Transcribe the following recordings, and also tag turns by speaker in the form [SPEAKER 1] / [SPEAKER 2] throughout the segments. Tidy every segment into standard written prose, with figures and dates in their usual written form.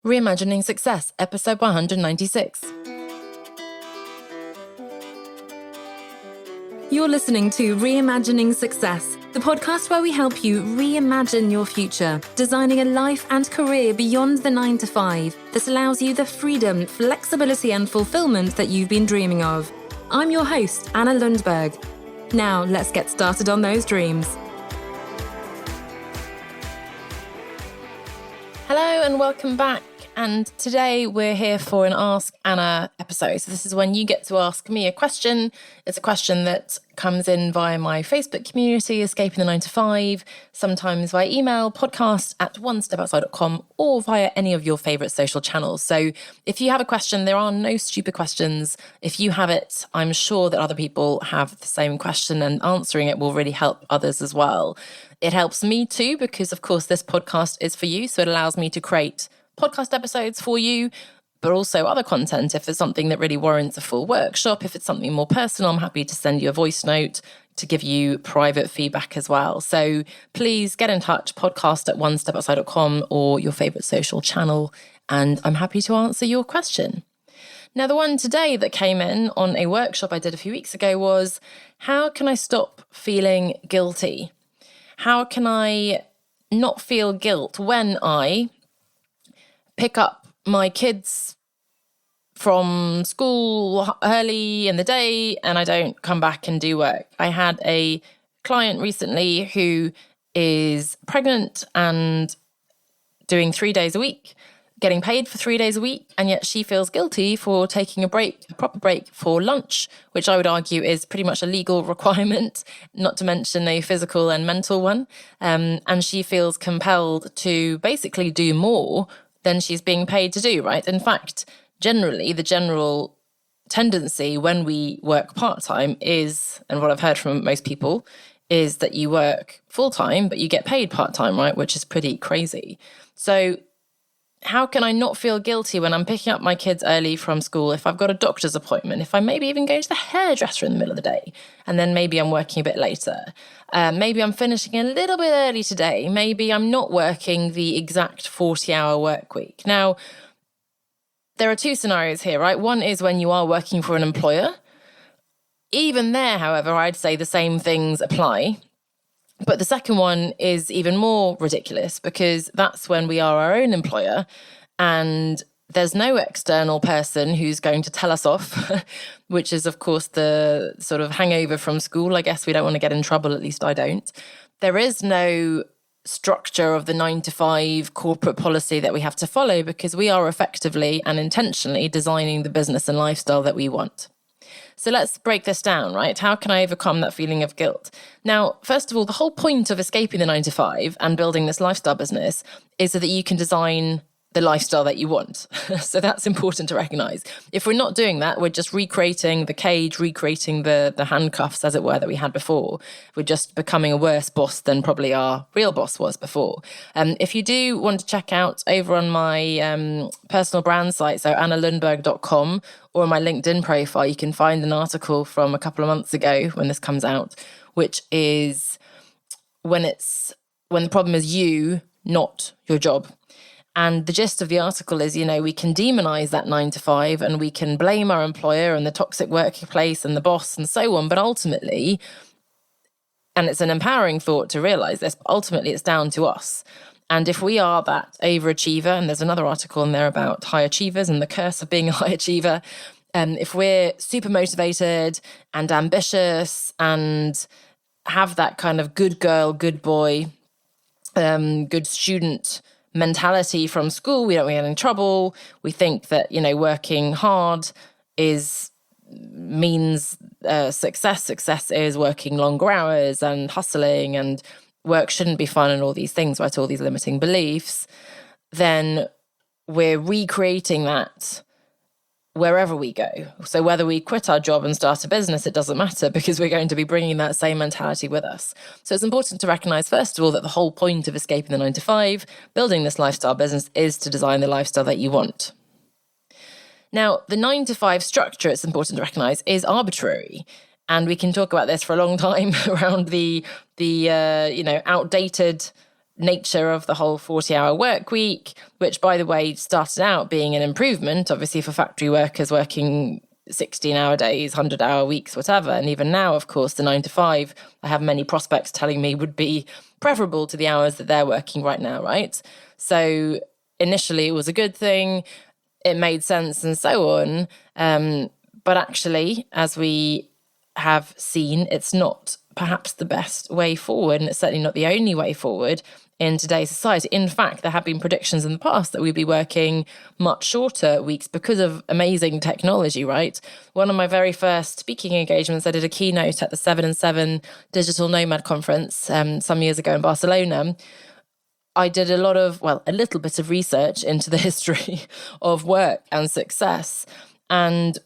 [SPEAKER 1] Reimagining Success, episode 196.
[SPEAKER 2] You're listening to Reimagining Success, the podcast where we help you reimagine your future, designing a life and career beyond the 9 to 5 that allows you the freedom, flexibility, and fulfillment that you've been dreaming of. I'm your host, Anna Lundberg. Now, let's get started on those dreams.
[SPEAKER 1] Hello and welcome back. And today we're here for an Ask Anna episode. So this is when you get to ask me a question. It's a question that comes in via my Facebook community, Escaping the 9 to 5, sometimes via email, podcast at onestepoutside.com, or via any of your favourite social channels. So if you have a question, there are no stupid questions. If you have it, I'm sure that other people have the same question, and answering it will really help others as well. It helps me too, because of course this podcast is for you. So it allows me to create podcast episodes for you, but also other content. If there's something that really warrants a full workshop, if it's something more personal, I'm happy to send you a voice note to give you private feedback as well. So please get in touch, podcast at onestepoutside.com or your favorite social channel, and I'm happy to answer your question. Now, the one today that came in on a workshop I did a few weeks ago was, how can I stop feeling guilty? How can I not feel guilt when I pick up my kids from school early in the day and I don't come back and do work? I had a client recently who is pregnant and doing 3 days a week, getting paid for 3 days a week, and yet she feels guilty for taking a proper break for lunch, which I would argue is pretty much a legal requirement, not to mention a physical and mental one. And she feels compelled to basically do more than she's being paid to do, right? In fact, generally, the general tendency when we work part-time is, and what I've heard from most people, is that you work full-time, but you get paid part-time, right? Which is pretty crazy. So how can I not feel guilty when I'm picking up my kids early from school, if I've got a doctor's appointment, if I maybe even go to the hairdresser in the middle of the day, and then maybe I'm working a bit later. Maybe I'm finishing a little bit early today. Maybe I'm not working the exact 40-hour work week. Now, there are two scenarios here, right? One is when you are working for an employer. Even there, however, I'd say the same things apply. But the second one is even more ridiculous, because that's when we are our own employer and there's no external person who's going to tell us off, which is, of course, the sort of hangover from school. I guess we don't want to get in trouble, at least I don't. There is no structure of the 9 to 5 corporate policy that we have to follow, because we are effectively and intentionally designing the business and lifestyle that we want. So let's break this down, right? How can I overcome that feeling of guilt? Now, first of all, the whole point of escaping the 9 to 5 and building this lifestyle business is so that you can design the lifestyle that you want. So that's important to recognize. If we're not doing that, we're just recreating the cage, recreating the handcuffs, as it were, that we had before. We're just becoming a worse boss than probably our real boss was before. If you do want to check out over on my personal brand site, so annalundberg.com, or on my LinkedIn profile, you can find an article from a couple of months ago when this comes out, which is when the problem is you, not your job. And the gist of the article is, we can demonize that 9 to 5 and we can blame our employer and the toxic workplace and the boss and so on. But ultimately, and it's an empowering thought to realize this, but ultimately it's down to us. And if we are that overachiever, and there's another article in there about high achievers and the curse of being a high achiever, if we're super motivated and ambitious and have that kind of good girl, good boy, good student mentality from school, we don't get in trouble. We think that, working hard means success. Success is working longer hours and hustling, and work shouldn't be fun and all these things, right? All these limiting beliefs. Then we're recreating that wherever we go. So whether we quit our job and start a business, it doesn't matter, because we're going to be bringing that same mentality with us. So it's important to recognize, first of all, that the whole point of escaping the 9 to 5, building this lifestyle business, is to design the lifestyle that you want. Now, the 9 to 5 structure, it's important to recognize, is arbitrary. And we can talk about this for a long time around the outdated nature of the whole 40-hour work week, which, by the way, started out being an improvement, obviously, for factory workers working 16-hour days, 100-hour weeks, whatever. And even now, of course, the 9 to 5, I have many prospects telling me would be preferable to the hours that they're working right now, right? So initially, it was a good thing. It made sense and so on. But actually, as we have seen, it's not perhaps the best way forward, and it's certainly not the only way forward in today's society. In fact, there have been predictions in the past that we'd be working much shorter weeks because of amazing technology, right? One of my very first speaking engagements, I did a keynote at the 7&7 Digital Nomad Conference some years ago in Barcelona. I did a little bit of research into the history of work and success. And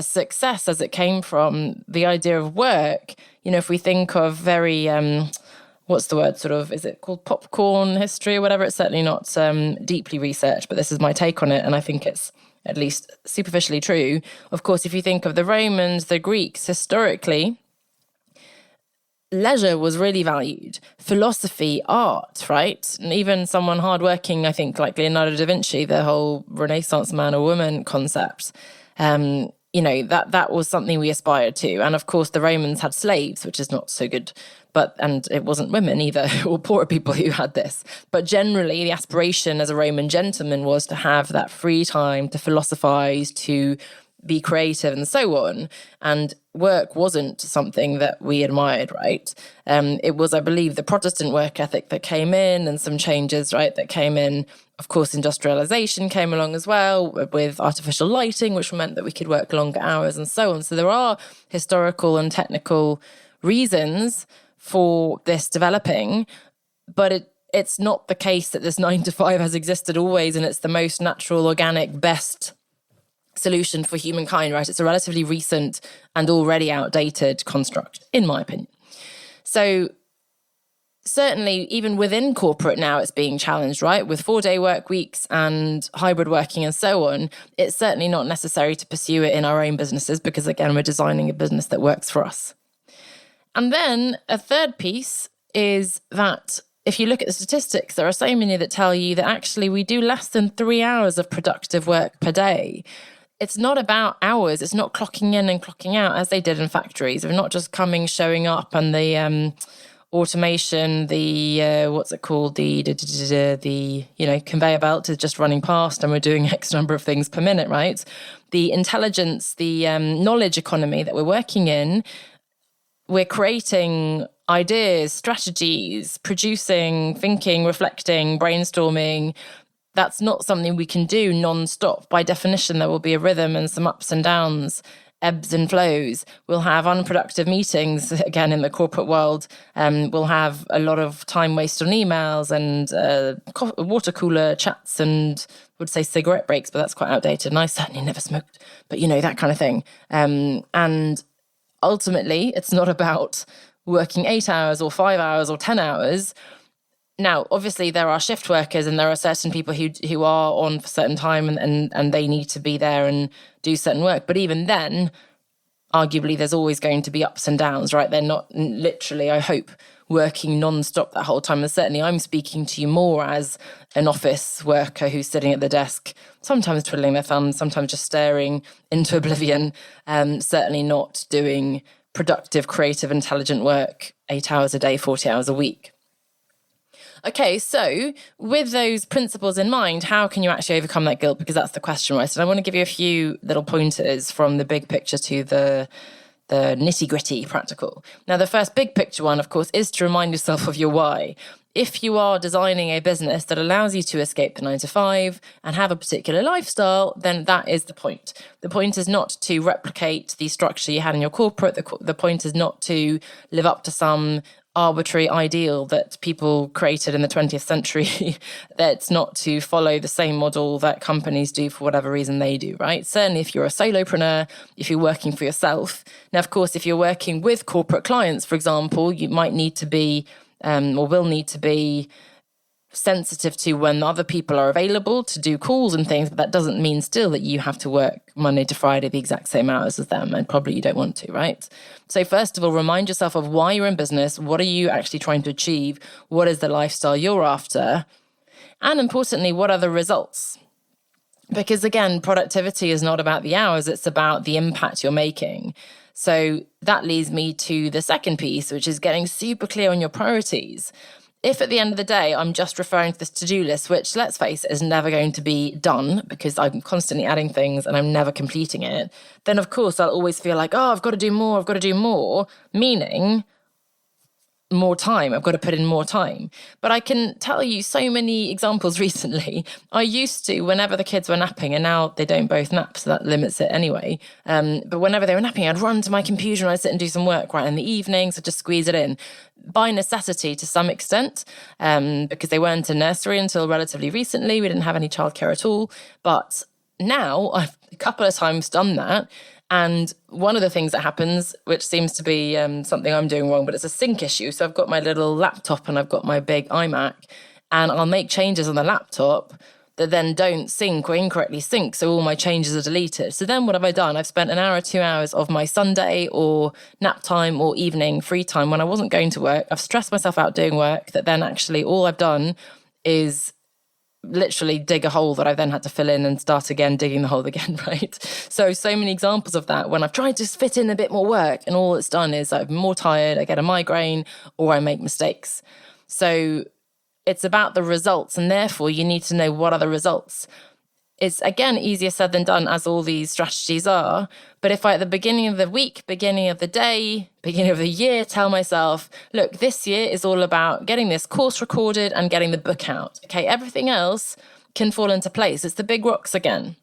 [SPEAKER 1] success as it came from the idea of work, if we think of very, what's the word, is it called popcorn history or whatever? It's certainly not deeply researched, but this is my take on it. And I think it's at least superficially true. Of course, if you think of the Romans, the Greeks, historically, leisure was really valued. Philosophy, art, right? And even someone hardworking, I think, like Leonardo da Vinci, the whole Renaissance man or woman concept, that was something we aspired to. And of course, the Romans had slaves, which is not so good. And it wasn't women either, or poorer people who had this. But generally, the aspiration as a Roman gentleman was to have that free time to philosophize, to be creative and so on. And work wasn't something that we admired, right? It was, I believe, the Protestant work ethic that came in, and some changes, right, that came in. Of course, industrialization came along as well with artificial lighting, which meant that we could work longer hours and so on. So there are historical and technical reasons for this developing, but it's not the case that this 9 to 5 has existed always and it's the most natural, organic, best solution for humankind, right? It's a relatively recent and already outdated construct, in my opinion. So certainly, even within corporate now, it's being challenged, right? With 4-day work weeks and hybrid working and so on, it's certainly not necessary to pursue it in our own businesses because, again, we're designing a business that works for us. And then a third piece is that if you look at the statistics, there are so many that tell you that actually we do less than 3 hours of productive work per day. It's not about hours. It's not clocking in and clocking out as they did in factories. They're not just coming, showing up, and the automation, the conveyor belt is just running past, and we're doing X number of things per minute, right? The intelligence, the knowledge economy that we're working in, we're creating ideas, strategies, producing, thinking, reflecting, brainstorming. That's not something we can do non-stop. By definition, there will be a rhythm and some ups and downs, ebbs and flows. We'll have unproductive meetings, again, in the corporate world. We'll have a lot of time wasted on emails and water cooler chats and would say cigarette breaks, but that's quite outdated. And I certainly never smoked, but that kind of thing. And ultimately, it's not about working 8 hours or 5 hours or 10 hours. Now, obviously, there are shift workers and there are certain people who are on for a certain time and they need to be there and do certain work. But even then, arguably, there's always going to be ups and downs, right? They're not literally, I hope, working non-stop that whole time. And certainly I'm speaking to you more as an office worker who's sitting at the desk, sometimes twiddling their thumbs, sometimes just staring into oblivion, certainly not doing productive, creative, intelligent work 8 hours a day, 40 hours a week. Okay, so with those principles in mind, how can you actually overcome that guilt? Because that's the question, right? And I want to give you a few little pointers from the big picture to the nitty-gritty practical. Now, the first big picture one, of course, is to remind yourself of your why. If you are designing a business that allows you to escape the 9 to 5 and have a particular lifestyle, then that is the point. The point is not to replicate the structure you had in your corporate. The point is not to live up to some arbitrary ideal that people created in the 20th century. That's not to follow the same model that companies do for whatever reason they do, right? Certainly if you're a solopreneur, if you're working for yourself. Now, of course, if you're working with corporate clients, for example, you might need to be or will need to be sensitive to when other people are available to do calls and things, but that doesn't mean still that you have to work Monday to Friday the exact same hours as them, and probably you don't want to, right? So first of all, remind yourself of why you're in business. What are you actually trying to achieve? What is the lifestyle you're after? And importantly, what are the results? Because again, productivity is not about the hours, it's about the impact you're making. So that leads me to the second piece, which is getting super clear on your priorities. If at the end of the day, I'm just referring to this to-do list, which, let's face it, is never going to be done because I'm constantly adding things and I'm never completing it, then of course I'll always feel like, oh, I've got to do more, meaning more time. I've got to put in more time. But I can tell you so many examples recently. I used to, whenever the kids were napping, and now they don't both nap, so that limits it anyway. But whenever they were napping, I'd run to my computer and I'd sit and do some work right in the evenings, so just squeeze it in. By necessity to some extent, because they weren't in nursery until relatively recently. We didn't have any childcare at all. But now I've a couple of times done that. And one of the things that happens, which seems to be something I'm doing wrong, but it's a sync issue. So I've got my little laptop and I've got my big iMac, and I'll make changes on the laptop that then don't sync or incorrectly sync. So all my changes are deleted. So then what have I done? I've spent an hour or 2 hours of my Sunday or nap time or evening free time when I wasn't going to work. I've stressed myself out doing work that then actually all I've done is literally dig a hole that I then had to fill in and start again digging the hole again, right? So many examples of that when I've tried to fit in a bit more work and all it's done is I'm more tired, I get a migraine, or I make mistakes. So it's about the results, and therefore you need to know what are the results. It's, again, easier said than done, as all these strategies are. But if I, at the beginning of the week, beginning of the day, beginning of the year, tell myself, look, this year is all about getting this course recorded and getting the book out. Okay, everything else can fall into place. It's the big rocks again.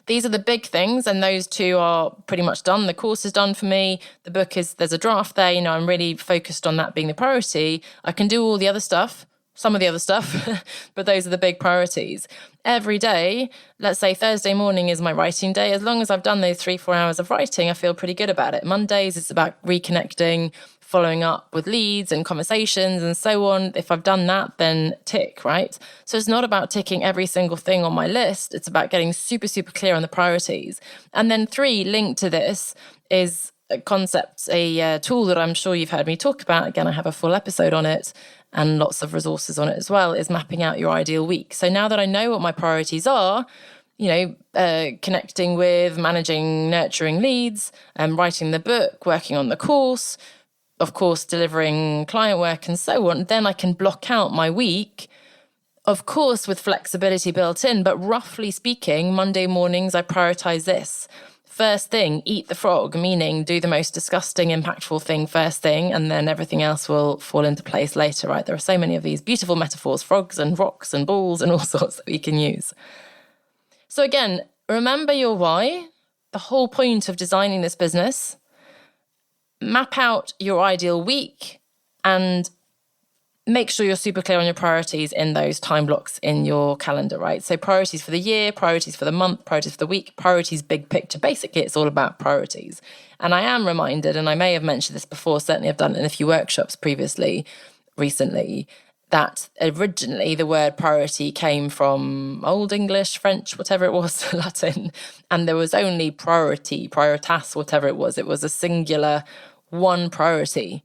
[SPEAKER 1] These are the big things, and those two are pretty much done. The course is done for me. The book is, there's a draft there. I'm really focused on that being the priority. I can do all the other stuff, some of the other stuff, but those are the big priorities. Every day, let's say Thursday morning is my writing day. As long as I've done those 3-4 hours of writing, I feel pretty good about it. Mondays, it's about reconnecting, following up with leads and conversations and so on. If I've done that, then tick, right? So it's not about ticking every single thing on my list. It's about getting super, super clear on the priorities. And then 3, linked to this, is a concept, a tool that I'm sure you've heard me talk about. Again, I have a full episode on it and lots of resources on it as well, is mapping out your ideal week. So now that I know what my priorities are, connecting with, managing, nurturing leads, writing the book, working on the course, of course, delivering client work and so on, then I can block out my week, of course, with flexibility built in. But roughly speaking, Monday mornings, I prioritize this. First thing, eat the frog, meaning do the most disgusting, impactful thing first thing, and then everything else will fall into place later, right? There are so many of these beautiful metaphors, frogs and rocks and balls and all sorts that we can use. So again, remember your why, the whole point of designing this business. Map out your ideal week and make sure you're super clear on your priorities in those time blocks in your calendar, right? So priorities for the year, priorities for the month, priorities for the week, priorities big picture. Basically, it's all about priorities. And I am reminded, and I may have mentioned this before, certainly I've done it in a few workshops recently, that originally the word priority came from Old English, French, whatever it was, Latin, and there was only priority, prioritas, whatever it was. It was a singular one priority.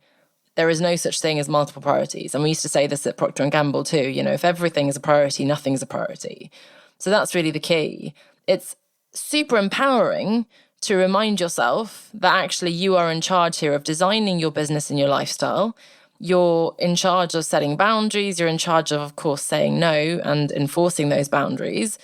[SPEAKER 1] There is no such thing as multiple priorities. And we used to say this at Procter & Gamble too. If everything is a priority, nothing's a priority. So that's really the key. It's super empowering to remind yourself that actually you are in charge here of designing your business and your lifestyle. You're in charge of setting boundaries. You're in charge of course, saying no and enforcing those boundaries.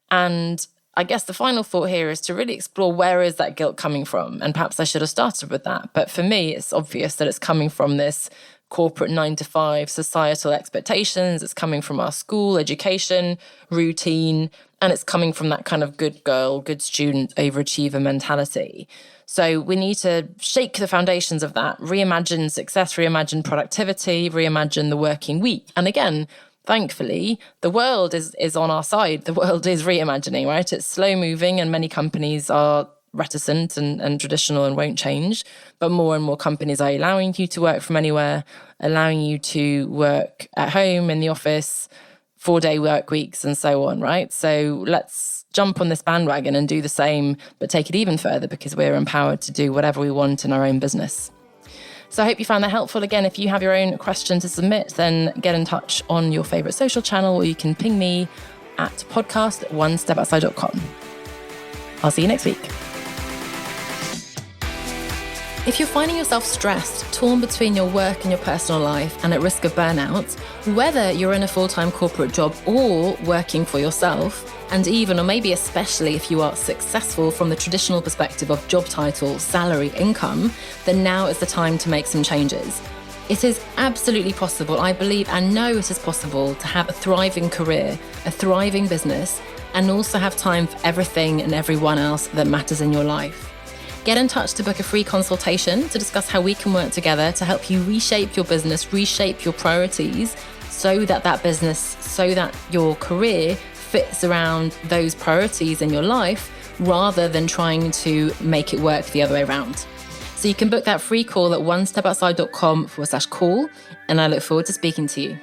[SPEAKER 1] And I guess the final thought here is to really explore, where is that guilt coming from? And perhaps I should have started with that. But for me, it's obvious that it's coming from this corporate 9-to-5 societal expectations. It's coming from our school education, routine, and it's coming from that kind of good girl, good student, overachiever mentality. So we need to shake the foundations of that, reimagine success, reimagine productivity, reimagine the working week. And again, thankfully, the world is on our side. The world is reimagining, right? It's slow moving and many companies are reticent and traditional and won't change, but more and more companies are allowing you to work from anywhere, allowing you to work at home, in the office, 4-day work weeks and so on, right? So let's jump on this bandwagon and do the same, but take it even further, because we're empowered to do whatever we want in our own business. So I hope you found that helpful. Again, if you have your own question to submit, then get in touch on your favorite social channel, or you can ping me at podcast@onestepoutside.com. I'll see you next week. If you're finding yourself stressed, torn between your work and your personal life, and at risk of burnout, whether you're in a full-time corporate job or working for yourself, and even or maybe especially if you are successful from the traditional perspective of job title, salary, income, then now is the time to make some changes. It is absolutely possible, I believe and know it is possible, to have a thriving career, a thriving business, and also have time for everything and everyone else that matters in your life. Get in touch to book a free consultation to discuss how we can work together to help you reshape your business, reshape your priorities, so that business, so that your career fits around those priorities in your life, rather than trying to make it work the other way around. So you can book that free call at onestepoutside.com/call, and I look forward to speaking to you.